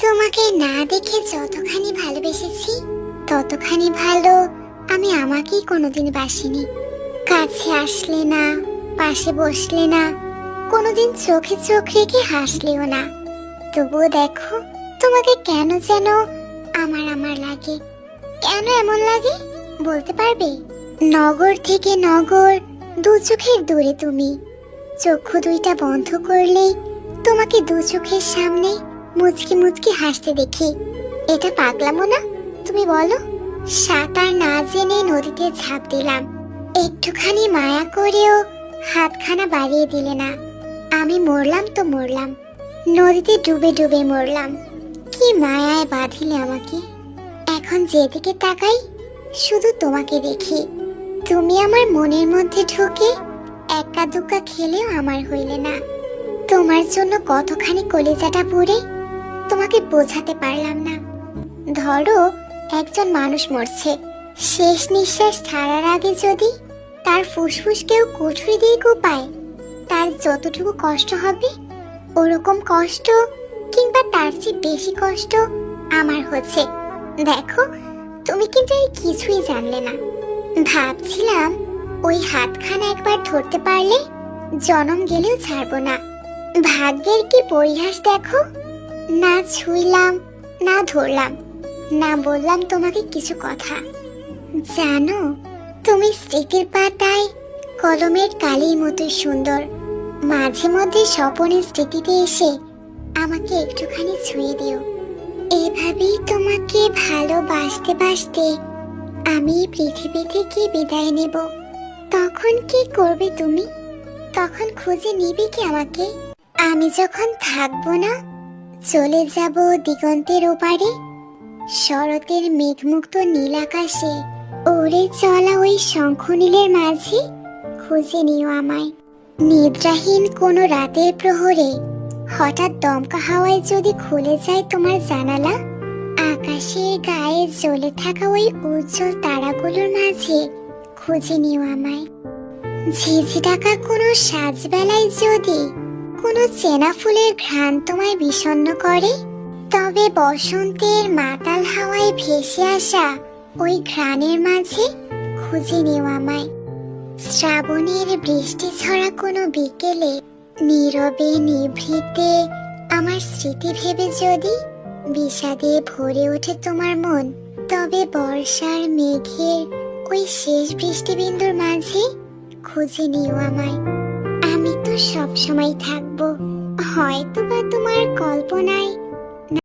তোমাকে না দেখে যতখানি ভালোবেসেছি ততখানি ভালো আমি আমাকেই কোনোদিন বাসিনি। কাছে আসলে না, পাশে বসলে না, কোনোদিন চোখে চোখ রেখে হাসলেও না। তবুও দেখো, তোমাকে কেন যেন আমার আমার লাগে। কেন এমন লাগে বলতে পারবে? নগর থেকে নগর, দু চোখের দূরে তুমি। চক্ষু দুইটা বন্ধ করলেই তোমাকে দু চোখের সামনে মুচকি মুচকি হাসতে দেখি। এটা পাগলামো না? তুমি বলো। সাঁতার না জেনে নদীতে ঝাঁপ দিলাম, একটুখানি মায়া করেও হাতখানা বাড়িয়ে দিলে না। আমি মরলাম তো মরলাম, নদীতে ডুবে ডুবে মরলাম। কি মায়ায় বাঁধিলে আমাকে। এখন যেদিকে তাকাই শুধু তোমাকে দেখি। তুমি আমার মনের মধ্যে ঢুকে একা দুক্কা খেলেও আমার হইলে না। তোমার জন্য কতখানি কলিজাটা পুড়ে তোমাকে বোঝাতে পারলাম না। ধরো, একজন মানুষ মরছে, শেষ নিঃশ্বাস ছাড়ার আগে যদি তার ফুসফুস কেউ কুঠুরি দিয়ে কোপায়, তার যতটুকু কষ্ট হবে ওরকম কষ্ট কিংবা তার চেয়ে বেশি কষ্ট আমার হচ্ছে। দেখো, তুমি কিন্তু এই কিছুই জানলে না। ভাবছিলাম ওই হাতখানা একবার ধরতে পারলে জনম গেলেও ছাড়বো না। ভাগ্যের কি পরিহাস দেখো, না ছুঁইলাম, না ধরলাম, না বললাম তোমাকে কিছু কথা। জানো, তুমি স্মৃতির পাতায় কলমের কালির মতো সুন্দর। মাঝে মধ্যে স্বপনের স্মৃতিতে এসে আমাকে একটুখানি ছুঁয়ে দিও। এভাবেই তোমাকে ভালোবাসতে বাসতে আমি পৃথিবী থেকে বিদায় নেব। তখন কি করবে তুমি? তখন খুঁজে নিবে কি আমাকে? আমি যখন থাকবো না, চলে যাব দিগন্তের ওপারে, শরতের মেঘমুক্ত নীল আকাশে ওরে চলা ওই শঙ্খনীলের মাঝে খুঁজে নিও আমায়। নিদ্রাহীন কোনো রাতের প্রহরে হঠাৎ দমকা হাওয়ায় যদি খুলে যায় তোমার জানালা, আকাশের গায়ে জ্বলে থাকা ওই উজ্জ্বল তারাগুলোর মাঝে খুঁজে নিও আমায়। ঝিঝি ডাকা কোনো সাজবেলায় যদি কোনো চেনা ফুলের ঘ্রাণ তোমায় বিষণ্ণ করে, তবে বসন্তের মাতাল হাওয়ায় ভেসে আসা ওই ঘ্রাণের মাঝে খুঁজে নিও আমায়। শ্রাবণের বৃষ্টি ছড়া কোনো বিকেলে নীরবে নিভৃতে আমার স্মৃতি ভেবে যদি বিষাদে ভরে ওঠে তোমার মন, তবে বর্ষার মেঘের ওই শেষ বৃষ্টিবিন্দুর মাঝে খুঁজে নিও আমায়। আমি তো সব সময় থাকবো, হয়তো বা তোমার কল্পনায়